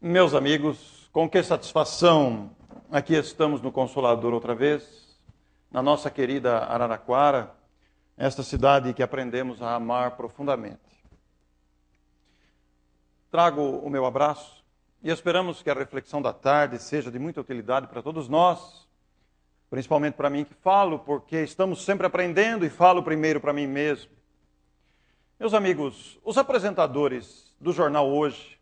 Meus amigos, com que satisfação aqui estamos no Consolador outra vez, na nossa querida Araraquara, esta cidade que aprendemos a amar profundamente. Trago o meu abraço e esperamos que a reflexão da tarde seja de muita utilidade para todos nós, principalmente para mim que falo, porque estamos sempre aprendendo e falo primeiro para mim mesmo. Meus amigos, os apresentadores do jornal Hoje,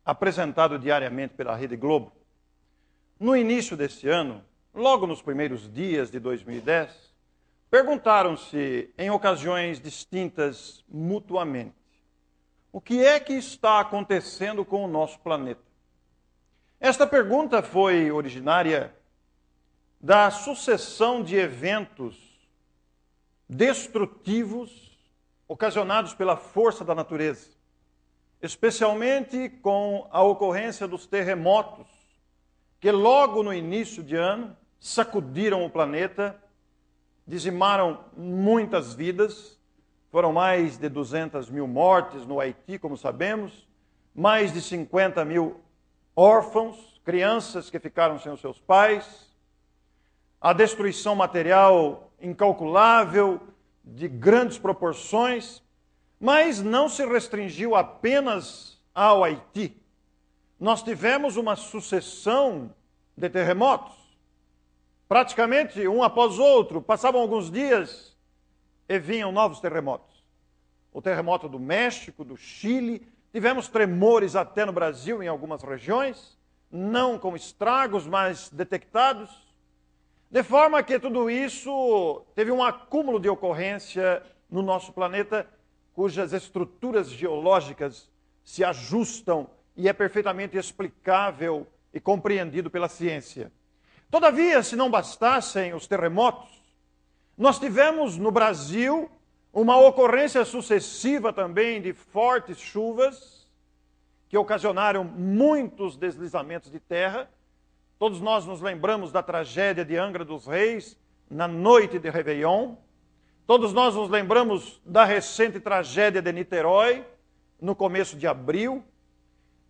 apresentado diariamente pela Rede Globo, no início desse ano, logo nos primeiros dias de 2010, perguntaram-se em ocasiões distintas mutuamente: o que é que está acontecendo com o nosso planeta? Esta pergunta foi originária da sucessão de eventos destrutivos ocasionados pela força da natureza, especialmente com a ocorrência dos terremotos, que logo no início de ano sacudiram o planeta, dizimaram muitas vidas, foram mais de 200 mil mortes no Haiti, como sabemos, mais de 50 mil órfãos, crianças que ficaram sem os seus pais, a destruição material incalculável, de grandes proporções, mas não se restringiu apenas ao Haiti. Nós tivemos uma sucessão de terremotos, praticamente um após outro. Passavam alguns dias e vinham novos terremotos. O terremoto do México, do Chile, tivemos tremores até no Brasil, em algumas regiões, não com estragos, mas detectados. De forma que tudo isso teve um acúmulo de ocorrência no nosso planeta, cujas estruturas geológicas se ajustam e é perfeitamente explicável e compreendido pela ciência. Todavia, se não bastassem os terremotos, nós tivemos no Brasil uma ocorrência sucessiva também de fortes chuvas que ocasionaram muitos deslizamentos de terra. Todos nós nos lembramos da tragédia de Angra dos Reis na noite de Réveillon. Todos nós nos lembramos da recente tragédia de Niterói, no começo de abril.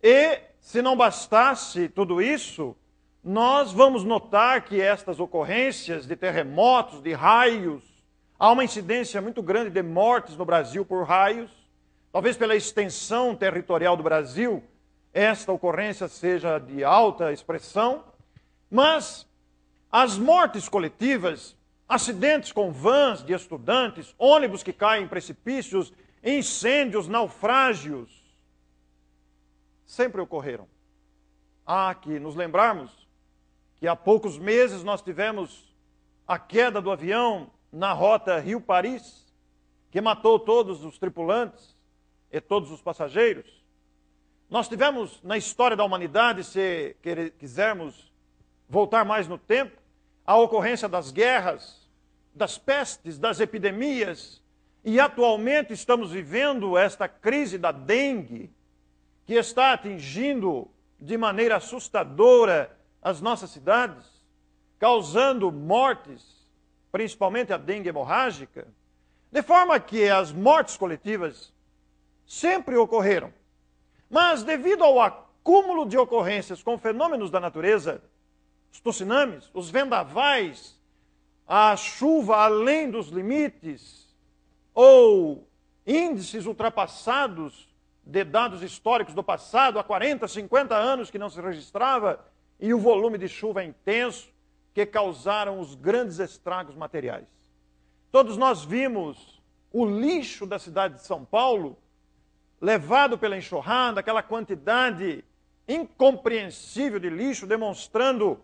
E, se não bastasse tudo isso, nós vamos notar que estas ocorrências de terremotos, de raios, há uma incidência muito grande de mortes no Brasil por raios. Talvez pela extensão territorial do Brasil, esta ocorrência seja de alta expressão. Mas as mortes coletivas, acidentes com vans de estudantes, ônibus que caem em precipícios, incêndios, naufrágios, sempre ocorreram. Há que nos lembrarmos que há poucos meses nós tivemos a queda do avião na rota Rio-Paris, que matou todos os tripulantes e todos os passageiros. Nós tivemos na história da humanidade, se quisermos voltar mais no tempo, a ocorrência das guerras, das pestes, das epidemias, e atualmente estamos vivendo esta crise da dengue, que está atingindo de maneira assustadora as nossas cidades, causando mortes, principalmente a dengue hemorrágica, de forma que as mortes coletivas sempre ocorreram. Mas devido ao acúmulo de ocorrências com fenômenos da natureza, os tsunamis, os vendavais, a chuva além dos limites, ou índices ultrapassados de dados históricos do passado, há 40, 50 anos que não se registrava, e o volume de chuva intenso, que causaram os grandes estragos materiais. Todos nós vimos o lixo da cidade de São Paulo, levado pela enxurrada, aquela quantidade incompreensível de lixo, demonstrando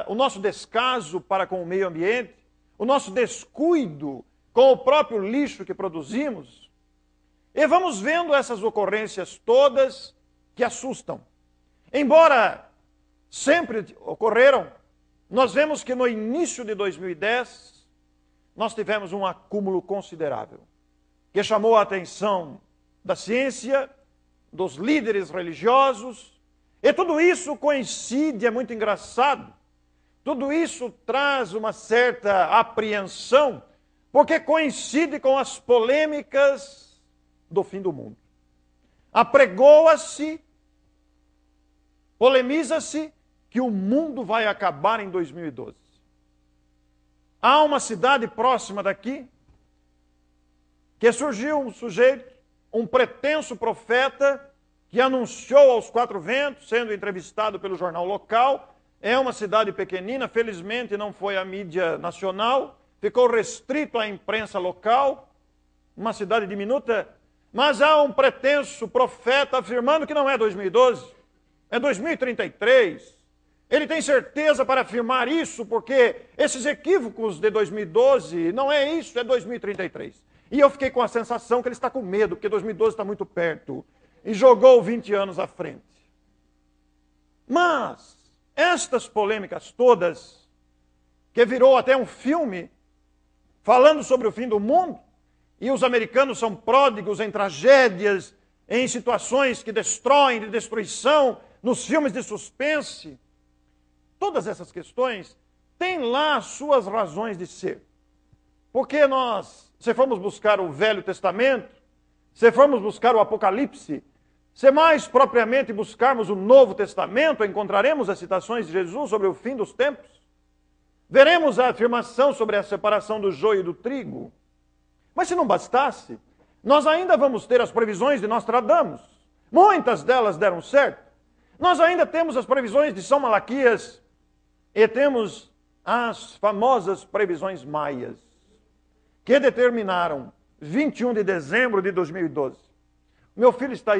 o nosso descaso para com o meio ambiente, o nosso descuido com o próprio lixo que produzimos. E vamos vendo essas ocorrências todas que assustam. Embora sempre ocorreram, nós vemos que no início de 2010, nós tivemos um acúmulo considerável, que chamou a atenção da ciência, dos líderes religiosos. E tudo isso coincide, é muito engraçado, tudo isso traz uma certa apreensão, porque coincide com as polêmicas do fim do mundo. Apregoa-se Polemiza-se que o mundo vai acabar em 2012. Há uma cidade próxima daqui que surgiu um sujeito, um pretenso profeta, que anunciou aos quatro ventos, sendo entrevistado pelo jornal local. É uma cidade pequenina, felizmente não foi a mídia nacional, ficou restrito à imprensa local, uma cidade diminuta, mas há um pretenso profeta afirmando que não é 2012, é 2033. Ele tem certeza para afirmar isso, porque esses equívocos de 2012 não é isso, é 2033. E eu fiquei com a sensação que ele está com medo, porque 2012 está muito perto, e jogou 20 anos à frente. Mas estas polêmicas todas, que virou até um filme, falando sobre o fim do mundo, e os americanos são pródigos em tragédias, em situações que destroem, de destruição, nos filmes de suspense, todas essas questões têm lá as suas razões de ser. Porque nós, se formos buscar o Velho Testamento, se formos buscar o Apocalipse, se mais propriamente buscarmos o Novo Testamento, encontraremos as citações de Jesus sobre o fim dos tempos. Veremos a afirmação sobre a separação do joio e do trigo. Mas se não bastasse, nós ainda vamos ter as previsões de Nostradamus. Muitas delas deram certo. Nós ainda temos as previsões de São Malaquias e temos as famosas previsões maias, que determinaram 21 de dezembro de 2012. Meu filho está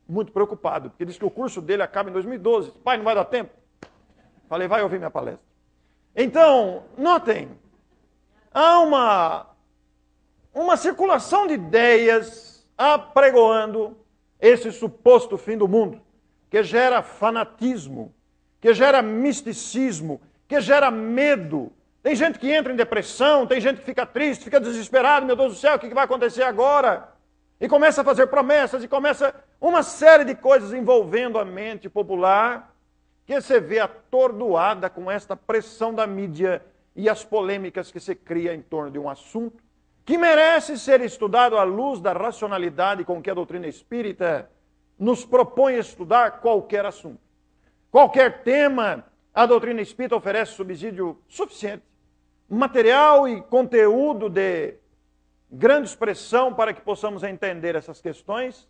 muito preocupado, porque diz que o curso dele acaba em 2012. Pai, não vai dar tempo? Falei, vai ouvir minha palestra. Então, notem, há uma circulação de ideias apregoando esse suposto fim do mundo, que gera fanatismo, que gera misticismo, que gera medo. Tem gente que entra em depressão, tem gente que fica triste, fica desesperado, meu Deus do céu, o que vai acontecer agora? E começa a fazer promessas, e começa uma série de coisas envolvendo a mente popular, que você vê atordoada com esta pressão da mídia e as polêmicas que se cria em torno de um assunto, que merece ser estudado à luz da racionalidade com que a doutrina espírita nos propõe estudar qualquer assunto. Qualquer tema, a doutrina espírita oferece subsídio suficiente, material e conteúdo de grande expressão para que possamos entender essas questões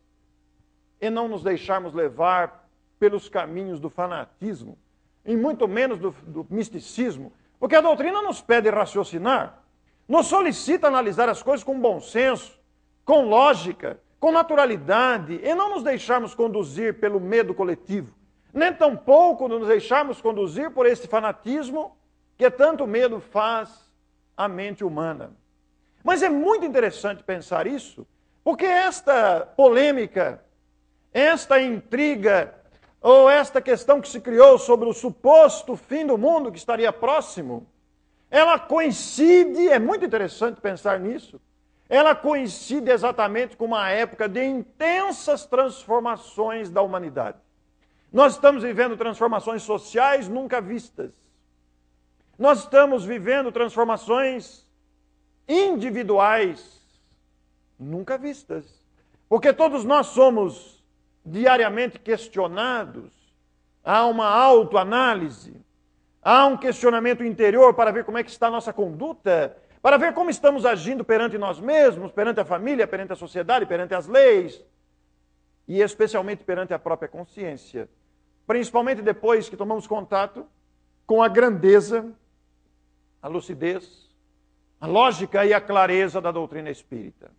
e não nos deixarmos levar pelos caminhos do fanatismo, e muito menos do misticismo, porque a doutrina nos pede raciocinar, nos solicita analisar as coisas com bom senso, com lógica, com naturalidade, e não nos deixarmos conduzir pelo medo coletivo, nem tampouco nos deixarmos conduzir por esse fanatismo que tanto medo faz à mente humana. Mas é muito interessante pensar isso, porque esta polêmica, esta intriga, ou esta questão que se criou sobre o suposto fim do mundo que estaria próximo, ela coincide, é muito interessante pensar nisso, ela coincide exatamente com uma época de intensas transformações da humanidade. Nós estamos vivendo transformações sociais nunca vistas. Nós estamos vivendo transformações individuais nunca vistas. Porque todos nós somos diariamente questionados. Há uma autoanálise. Há um questionamento interior para ver como é que está a nossa conduta, para ver como estamos agindo perante nós mesmos, perante a família, perante a sociedade, perante as leis, e especialmente perante a própria consciência. Principalmente depois que tomamos contato com a grandeza, a lucidez, a lógica e a clareza da doutrina espírita.